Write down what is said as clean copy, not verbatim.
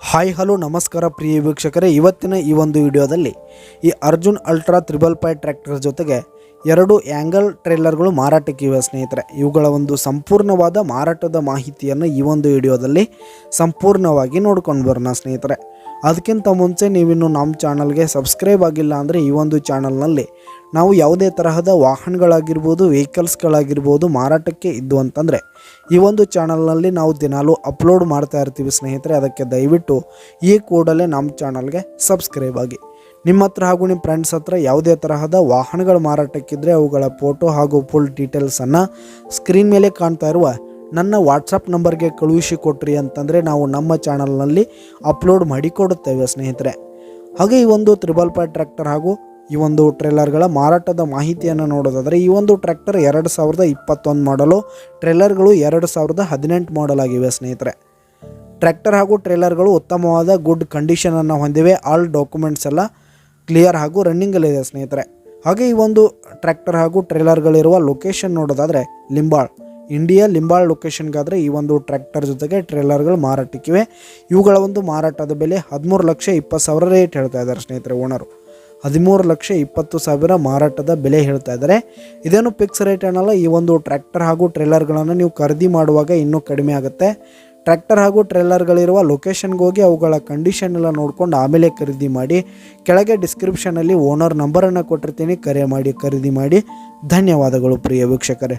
Hi hello ನಮಸ್ಕಾರ ಪ್ರಿಯ ವೀಕ್ಷಕರೇ, ಇವತ್ತಿನ ಈ ಒಂದು ವಿಡಿಯೋದಲ್ಲಿ ಈ ಅರ್ಜುನ್ ಅಲ್ಟ್ರಾ 555 ಟ್ರ್ಯಾಕ್ಟರ್ ಜೊತೆಗೆ ಎರಡು ಆ್ಯಂಗಲ್ ಟ್ರೇಲರ್ಗಳು ಮಾರಾಟಕ್ಕಿವೆ ಸ್ನೇಹಿತರೆ. ಇವುಗಳ ಒಂದು ಸಂಪೂರ್ಣವಾದ ಮಾರಾಟದ ಮಾಹಿತಿಯನ್ನು ಈ ಒಂದು ವಿಡಿಯೋದಲ್ಲಿ ಸಂಪೂರ್ಣವಾಗಿ ನೋಡ್ಕೊಂಡು ಬರೋಣ ಸ್ನೇಹಿತರೆ. ಅದಕ್ಕಿಂತ ಮುಂಚೆ ನೀವಿನ್ನು ನಮ್ಮ ಚಾನಲ್ಗೆ ಸಬ್ಸ್ಕ್ರೈಬ್ ಆಗಿಲ್ಲ ಅಂದರೆ ಈ ಒಂದು ಚಾನಲ್ನಲ್ಲಿ ನಾವು ಯಾವುದೇ ತರಹದ ವಾಹನಗಳಾಗಿರ್ಬೋದು, ವೆಹಿಕಲ್ಸ್ಗಳಾಗಿರ್ಬೋದು ಮಾರಾಟಕ್ಕೆ ಇದ್ದು ಅಂತಂದರೆ ಈ ಒಂದು ಚಾನಲ್ನಲ್ಲಿ ನಾವು ದಿನಾಲೂ ಅಪ್ಲೋಡ್ ಮಾಡ್ತಾ ಇರ್ತೀವಿ ಸ್ನೇಹಿತರೆ. ಅದಕ್ಕೆ ದಯವಿಟ್ಟು ಈ ಕೂಡಲೇ ನಮ್ಮ ಚಾನಲ್ಗೆ ಸಬ್ಸ್ಕ್ರೈಬ್ ಆಗಿ. ನಿಮ್ಮ ಹತ್ರ ಹಾಗೂ ನಿಮ್ಮ ಫ್ರೆಂಡ್ಸ್ ಹತ್ರ ಯಾವುದೇ ತರಹದ ವಾಹನಗಳು ಮಾರಾಟಕ್ಕಿದ್ದರೆ ಅವುಗಳ ಫೋಟೋ ಹಾಗೂ ಫುಲ್ ಡೀಟೇಲ್ಸನ್ನು ಸ್ಕ್ರೀನ್ ಮೇಲೆ ಕಾಣ್ತಾ ಇರುವ ನನ್ನ ವಾಟ್ಸಪ್ ನಂಬರ್ಗೆ ಕಳುಹಿಸಿ ಕೊಟ್ರಿ ಅಂತಂದರೆ ನಾವು ನಮ್ಮ ಚಾನಲ್ನಲ್ಲಿ ಅಪ್ಲೋಡ್ ಮಾಡಿ ಕೊಡುತ್ತೇವೆ ಸ್ನೇಹಿತರೆ. ಹಾಗೆ ಈ ಒಂದು 555 ಟ್ರ್ಯಾಕ್ಟರ್ ಹಾಗೂ ಈ ಒಂದು ಟ್ರೇಲರ್ಗಳ ಮಾರಾಟದ ಮಾಹಿತಿಯನ್ನು ನೋಡೋದಾದರೆ ಈ ಒಂದು ಟ್ರ್ಯಾಕ್ಟರ್ 2021 ಮಾಡಲು, ಟ್ರೇಲರ್ಗಳು 2018 ಮಾಡಲ್ ಆಗಿವೆ ಸ್ನೇಹಿತರೆ. ಟ್ರ್ಯಾಕ್ಟರ್ ಹಾಗೂ ಟ್ರೇಲರ್ಗಳು ಉತ್ತಮವಾದ ಗುಡ್ ಕಂಡೀಷನನ್ನು ಹೊಂದಿವೆ. ಆಲ್ ಡಾಕ್ಯುಮೆಂಟ್ಸ್ ಎಲ್ಲ ಕ್ಲಿಯರ್ ಹಾಗೂ ರನ್ನಿಂಗಲ್ಲಿದೆ ಸ್ನೇಹಿತರೆ. ಹಾಗೆ ಈ ಒಂದು ಟ್ರ್ಯಾಕ್ಟರ್ ಹಾಗೂ ಟ್ರೇಲರ್ಗಳಿರುವ ಲೊಕೇಶನ್ ನೋಡೋದಾದರೆ ಲಿಂಬಾಳ್, ಇಂಡಿಯಾ ಲಿಂಬಾಳ್ ಲೊಕೇಶನ್ಗಾದರೆ ಈ ಒಂದು ಟ್ರ್ಯಾಕ್ಟರ್ ಜೊತೆಗೆ ಟ್ರೇಲರ್ಗಳು ಮಾರಾಟಕ್ಕಿವೆ. ಇವುಗಳ ಒಂದು ಮಾರಾಟದ ಬೆಲೆ 13,20,000 ರೇಟ್ ಹೇಳ್ತಾ ಇದ್ದಾರೆ ಸ್ನೇಹಿತರೆ. ಓನರು 13,20,000 ಮಾರಾಟದ ಬೆಲೆ ಹೇಳ್ತಾ ಇದ್ದಾರೆ. ಇದೇನು ಫಿಕ್ಸ್ ರೇಟ್ ಏನಲ್ಲ. ಈ ಒಂದು ಟ್ರ್ಯಾಕ್ಟರ್ ಹಾಗೂ ಟ್ರೇಲರ್ಗಳನ್ನು ನೀವು ಖರೀದಿ ಮಾಡುವಾಗ ಇನ್ನೂ ಕಡಿಮೆ ಆಗುತ್ತೆ. ಟ್ರ್ಯಾಕ್ಟರ್ ಹಾಗೂ ಟ್ರೇಲರ್ಗಳಿರುವ ಲೊಕೇಶನ್ಗೆ ಹೋಗಿ ಅವುಗಳ ಕಂಡೀಷನ್ ಎಲ್ಲ ನೋಡ್ಕೊಂಡು ಆಮೇಲೆ ಖರೀದಿ ಮಾಡಿ. ಕೆಳಗೆ ಡಿಸ್ಕ್ರಿಪ್ಷನಲ್ಲಿ ಓನರ್ ನಂಬರನ್ನು ಕೊಟ್ಟಿರ್ತೀನಿ, ಕರೆ ಮಾಡಿ ಖರೀದಿ ಮಾಡಿ. ಧನ್ಯವಾದಗಳು ಪ್ರಿಯ ವೀಕ್ಷಕರೇ.